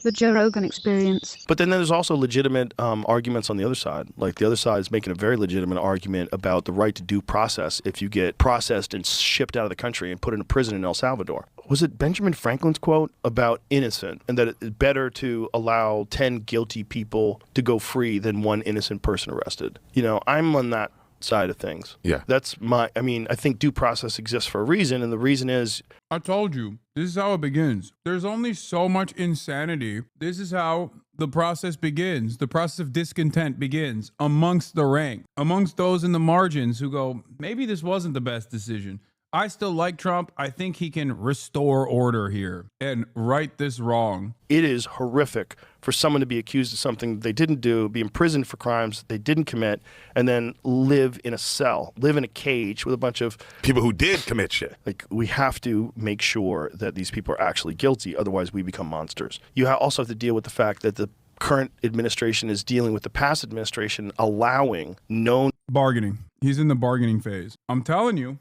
The Joe Rogan experience. But then there's also legitimate arguments on the other side. Like the other side is making a very legitimate argument about the right to due process if you get processed and shipped out of the country and put in a prison in El Salvador. Was it Benjamin Franklin's quote about innocent and that it's better to allow 10 guilty people to go free than one innocent person arrested? You know, I'm on that side of things. Yeah. I think due process exists for a reason, and the reason is... I told you, this is how it begins. There's only so much insanity. This is how the process begins. The process of discontent begins amongst the rank, amongst those in the margins who go, maybe this wasn't the best decision. I still like Trump. I think he can restore order here and right this wrong. It is horrific for someone to be accused of something they didn't do, be imprisoned for crimes they didn't commit, and then live in a cell, live in a cage with a bunch of people who did commit shit. Like, we have to make sure that these people are actually guilty. Otherwise, we become monsters. You also have to deal with the fact that the current administration is dealing with the past administration allowing known bargaining. He's in the bargaining phase. I'm telling you,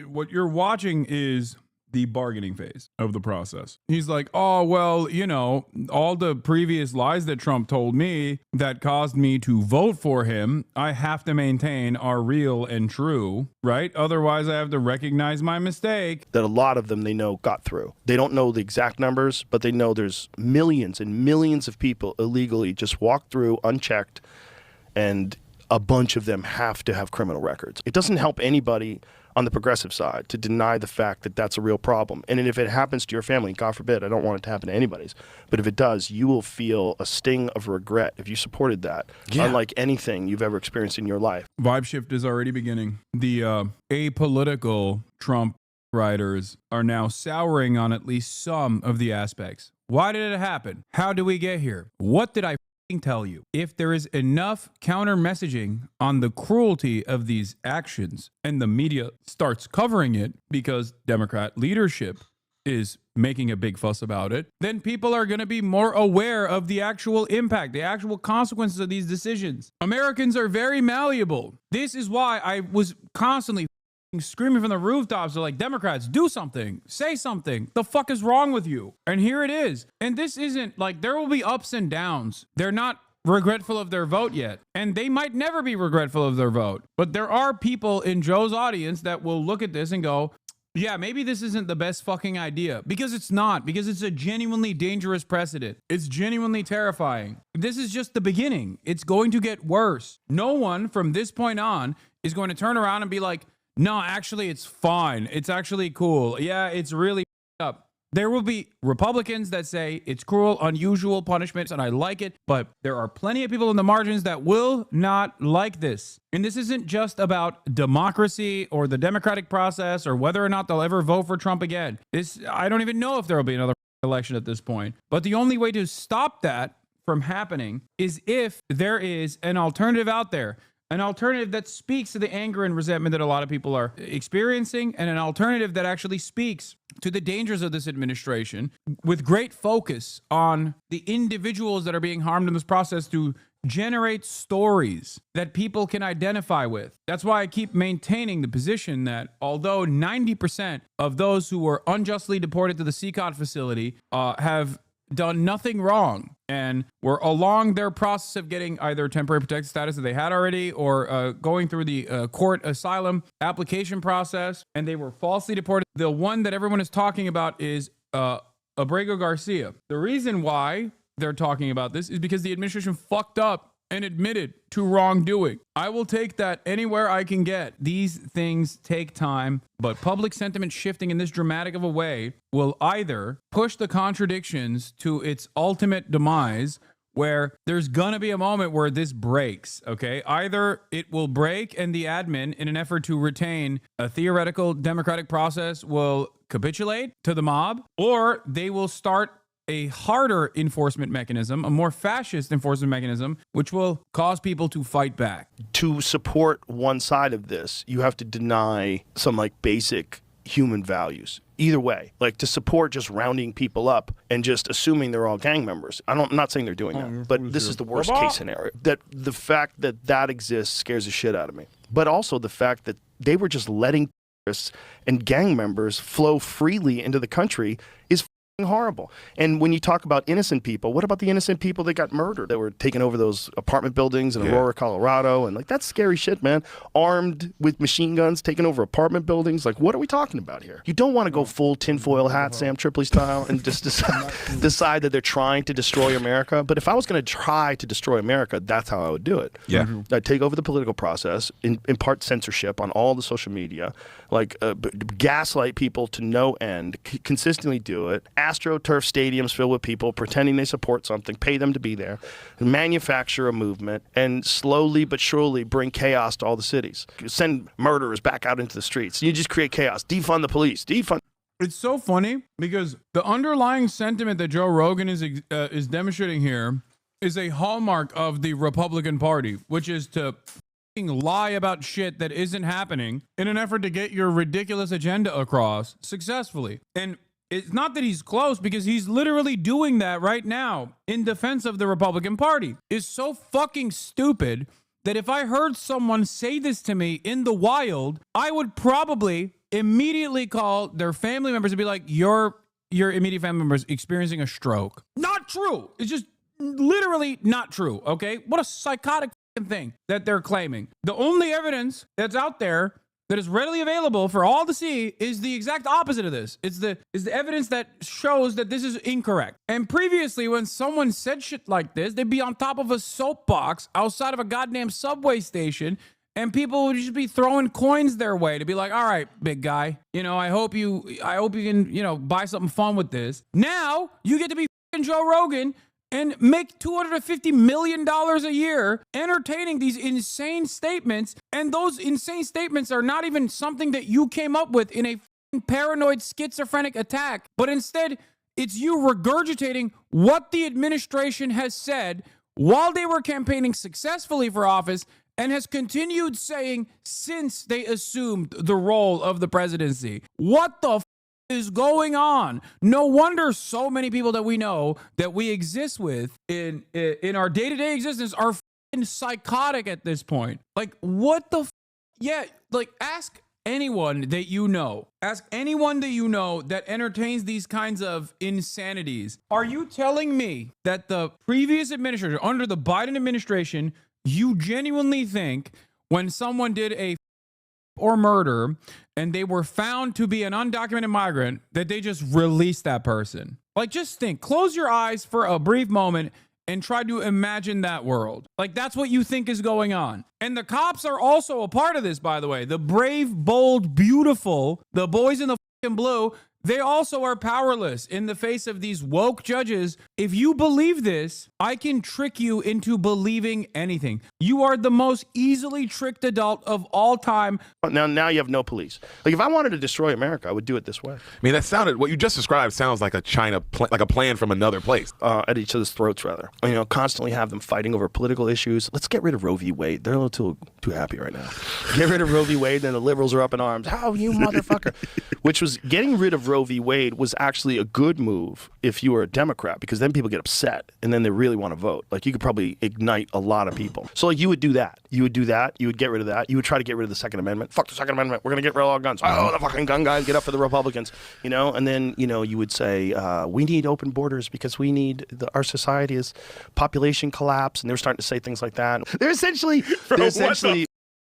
what you're watching is the bargaining phase of the process. He's like, oh, well, you know, all the previous lies that Trump told me that caused me to vote for him, I have to maintain are real and true, right? Otherwise, I have to recognize my mistake. That a lot of them they know got through. They don't know the exact numbers, but they know there's millions and millions of people illegally just walk through unchecked, and a bunch of them have to have criminal records. It doesn't help anybody on the progressive side to deny the fact that that's a real problem. And if it happens to your family, God forbid, I don't want it to happen to anybody's, but if it does, you will feel a sting of regret if you supported that, unlike anything you've ever experienced in your life. Vibe shift is already beginning. The apolitical Trump writers are now souring on at least some of the aspects. Why did it happen? How did we get here? What did I tell you? If there is enough counter messaging on the cruelty of these actions and the media starts covering it because Democrat leadership is making a big fuss about it, then people are going to be more aware of the actual impact, the actual consequences of these decisions. Americans are very malleable. This is why I was constantly screaming from the rooftops of like, Democrats, do something, say something. The fuck is wrong with you? And here it is. And this isn't like, there will be ups and downs. They're not regretful of their vote yet. And they might never be regretful of their vote. But there are people in Joe's audience that will look at this and go, yeah, maybe this isn't the best fucking idea. Because it's not. Because it's a genuinely dangerous precedent. It's genuinely terrifying. This is just the beginning. It's going to get worse. No one from this point on is going to turn around and be like, no, actually, it's fine. It's actually cool. Yeah, it's really up. There will be Republicans that say it's cruel, unusual punishments, and I like it. But there are plenty of people in the margins that will not like this. And this isn't just about democracy or the democratic process or whether or not they'll ever vote for Trump again. I don't even know if there will be another election at this point. But the only way to stop that from happening is if there is an alternative out there. An alternative that speaks to the anger and resentment that a lot of people are experiencing, and an alternative that actually speaks to the dangers of this administration with great focus on the individuals that are being harmed in this process to generate stories that people can identify with. That's why I keep maintaining the position that although 90% of those who were unjustly deported to the CCOT facility have done nothing wrong and were along their process of getting either temporary protected status that they had already or going through the court asylum application process, and they were falsely deported. The one that everyone is talking about is Abrego Garcia. The reason why they're talking about this is because the administration fucked up and admitted to wrongdoing. I will take that anywhere I can get. These things take time, but public sentiment shifting in this dramatic of a way will either push the contradictions to its ultimate demise, where there's gonna be a moment where this breaks, okay? Either it will break and the admin, in an effort to retain a theoretical democratic process, will capitulate to the mob, or they will start a harder enforcement mechanism, a more fascist enforcement mechanism, which will cause people to fight back. To support one side of this, you have to deny some like basic human values. Either way, like to support just rounding people up and just assuming they're all gang members. I'm not saying they're doing that, but this is the worst case scenario. That the fact that that exists scares the shit out of me. But also the fact that they were just letting terrorists and gang members flow freely into the country is horrible. And when you talk about innocent people, what about the innocent people that got murdered, that were taking over those apartment buildings in Aurora, Colorado? And like, that's scary shit, man. Armed with machine guns, taking over apartment buildings. Like, what are we talking about here? You don't want to go full tinfoil hat, Sam Tripoli style, and just decide that they're trying to destroy America. But if I was going to try to destroy America, that's how I would do it. Yeah. I'd take over the political process, impart censorship on all the social media, like gaslight people to no end, consistently do it, AstroTurf stadiums filled with people pretending they support something, pay them to be there, manufacture a movement, and slowly but surely bring chaos to all the cities. Send murderers back out into the streets. You just create chaos. Defund the police. Defund. It's so funny because the underlying sentiment that Joe Rogan is demonstrating here is a hallmark of the Republican Party, which is to lie about shit that isn't happening in an effort to get your ridiculous agenda across successfully. And it's not that he's close, because he's literally doing that right now in defense of the Republican Party. It's so fucking stupid that if I heard someone say this to me in the wild, I would probably immediately call their family members and be like, your immediate family members experiencing a stroke. Not true. It's just literally not true. Okay. What a psychotic thing that they're claiming. The only evidence that's out there that is readily available for all to see is the exact opposite of this. It's the evidence that shows that this is incorrect. And previously, when someone said shit like this, they'd be on top of a soapbox outside of a goddamn subway station, and people would just be throwing coins their way to be like, all right, big guy, I hope you can, buy something fun with this. Now you get to be Joe Rogan and make $250 million a year entertaining these insane statements. And those insane statements are not even something that you came up with in a paranoid schizophrenic attack, but instead it's you regurgitating what the administration has said while they were campaigning successfully for office, and has continued saying since they assumed the role of the presidency. What the is going on? No wonder so many people that we know that we exist with in our day-to-day existence are psychotic at this point. Like, what the ask anyone that you know. Ask anyone that you know that entertains these kinds of insanities. Are you telling me that the previous administration, under the Biden administration, you genuinely think when someone did a or murder and they were found to be an undocumented migrant, that they just released that person? Like, just think, close your eyes for a brief moment and try to imagine that world. Like, that's what you think is going on. And the cops are also a part of this, by the way. The brave, bold, beautiful, the boys in the fucking blue, they also are powerless in the face of these woke judges. If you believe this, I can trick you into believing anything. You are the most easily tricked adult of all time. Now you have no police. Like, if I wanted to destroy America, I would do it this way. I mean, what you just described sounds like a plan from another place. At each other's throats, rather. Constantly have them fighting over political issues. Let's get rid of Roe v. Wade. They're a little too happy right now. Get rid of Roe v. Wade, then the liberals are up in arms. How, you motherfucker? Which was getting rid of Roe v. Wade was actually a good move if you were a Democrat, because then people get upset and then they really want to vote. Like, you could probably ignite a lot of people. So, like, you would do that. You would get rid of that. You would try to get rid of the Second Amendment. Fuck the Second Amendment. We're going to get rid of all guns. Oh, the fucking gun guys, get up for the Republicans. And then, you would say, we need open borders because we need our society is population collapse. And they were starting to say things like that. They're essentially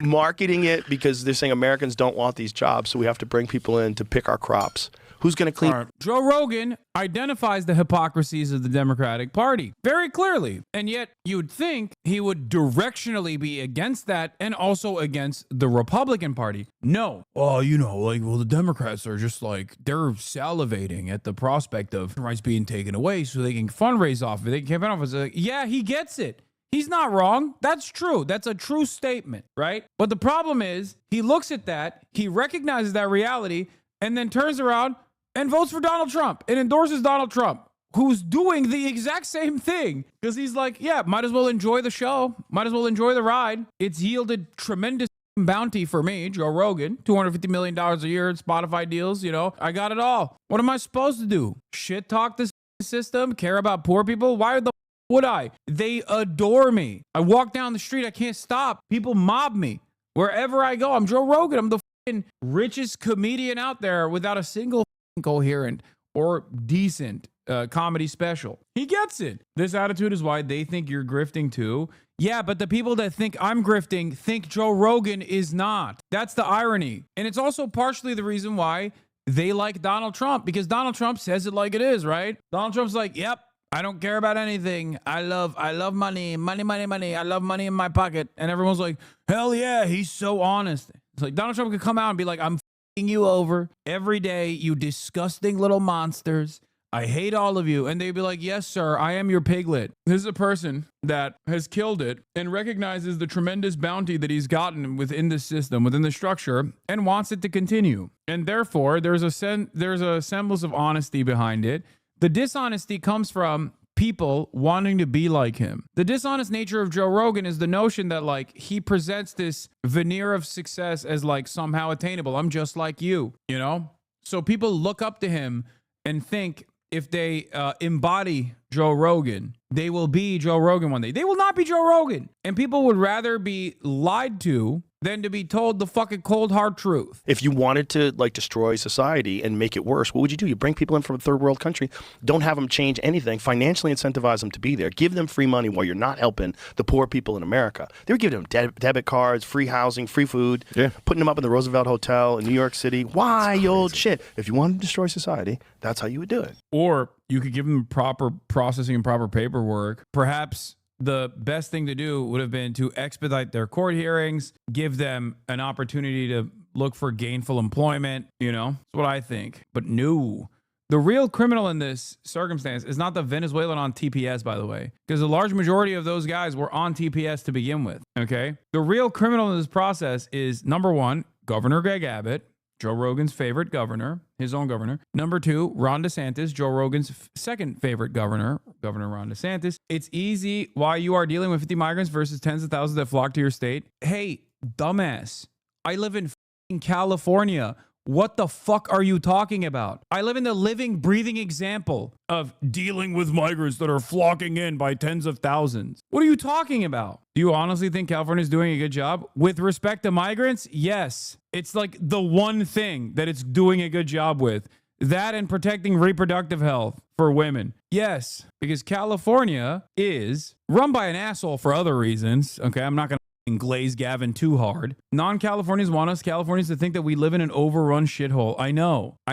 marketing it because they're saying Americans don't want these jobs, so we have to bring people in to pick our crops. Who's going to clean? Right. Joe Rogan identifies the hypocrisies of the Democratic Party very clearly. And yet you'd think he would directionally be against that and also against the Republican Party. No. Well, the Democrats are just they're salivating at the prospect of rights being taken away so they can fundraise off of it. They can campaign off of it. Yeah, he gets it. He's not wrong. That's true. That's a true statement, right? But the problem is he looks at that, he recognizes that reality, and then turns around and votes for Donald Trump and endorses Donald Trump, who's doing the exact same thing. Because he's like, yeah, might as well enjoy the show. Might as well enjoy the ride. It's yielded tremendous bounty for me, Joe Rogan, $250 million a year in Spotify deals. I got it all. What am I supposed to do? Shit talk this system? Care about poor people? Why the would I? They adore me. I walk down the street, I can't stop. People mob me. Wherever I go, I'm Joe Rogan. I'm the richest comedian out there without a single coherent or decent comedy special. He gets it. This attitude is why they think you're grifting too. Yeah, but the people that think I'm grifting think Joe Rogan is not. That's the irony. And it's also partially the reason why they like Donald Trump, because Donald Trump says it like it is, right? Donald Trump's like, yep, I don't care about anything. I love money, money, money, money. I love money in my pocket. And everyone's like, hell yeah, he's so honest. It's like Donald Trump could come out and be like, I'm f***ing you over every day, you disgusting little monsters. I hate all of you. And they'd be like, yes, sir, I am your piglet. This is a person that has killed it and recognizes the tremendous bounty that he's gotten within the system, within the structure, and wants it to continue. And therefore, there's a semblance of honesty behind it. The dishonesty comes from people wanting to be like him. The dishonest nature of Joe Rogan is the notion that like he presents this veneer of success as like somehow attainable. I'm just like you, you know? So people look up to him and think if they embody Joe Rogan, they will be Joe Rogan one day. They will not be Joe Rogan. And people would rather be lied to than to be told the fucking cold hard truth. If you wanted to like destroy society and make it worse, what would you do? You bring people in from a third world country, don't have them change anything, financially incentivize them to be there, give them free money while you're not helping the poor people in America. They were giving them debit cards, free housing, free food, putting them up in the Roosevelt Hotel in New York City. Why, you old shit? If you wanted to destroy society, that's how you would do it. Or you could give them proper processing and proper paperwork. Perhaps the best thing to do would have been to expedite their court hearings, give them an opportunity to look for gainful employment. You know, that's what I think. But no, the real criminal in this circumstance is not the Venezuelan on TPS, by the way, because the large majority of those guys were on TPS to begin with. Okay. The real criminal in this process is, number one, Governor Greg Abbott, Joe Rogan's favorite governor, his own governor. Number two, Ron DeSantis, Joe Rogan's second favorite governor, Governor Ron DeSantis. It's easy why you are dealing with 50 migrants versus tens of thousands that flock to your state. Hey, dumbass, I live in California. What the fuck are you talking about? I live in the living, breathing example of dealing with migrants that are flocking in by tens of thousands. What are you talking about? Do you honestly think California is doing a good job? With respect to migrants, yes. It's like the one thing that it's doing a good job with. That and protecting reproductive health for women. Yes, because California is run by an asshole for other reasons. Okay, I'm not going to glaze Gavin too hard. Non-Californians want us Californians to think that we live in an overrun shithole. I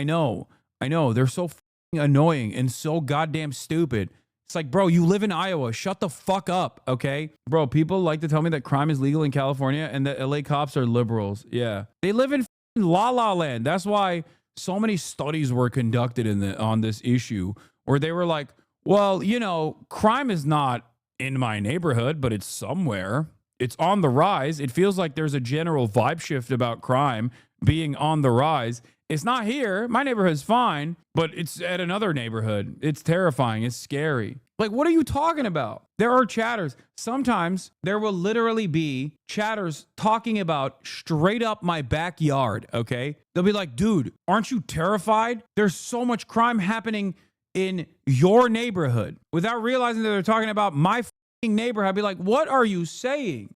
know. They're so annoying and so goddamn stupid. It's like, bro, you live in Iowa. Shut the fuck up, okay? Bro, people like to tell me that crime is legal in California and that LA cops are liberals. Yeah. They live in La La Land. That's why so many studies were conducted on this issue where they were like, well, you know, crime is not in my neighborhood, but it's somewhere. It's on the rise. It feels like there's a general vibe shift about crime being on the rise. It's not here. My neighborhood's fine, but it's at another neighborhood. It's terrifying. It's scary. Like, what are you talking about? There are chatters. Sometimes there will literally be chatters talking about straight up my backyard, okay? They'll be like, dude, aren't you terrified? There's so much crime happening in your neighborhood, without realizing that they're talking about my neighbor. I'd be like, what are you saying?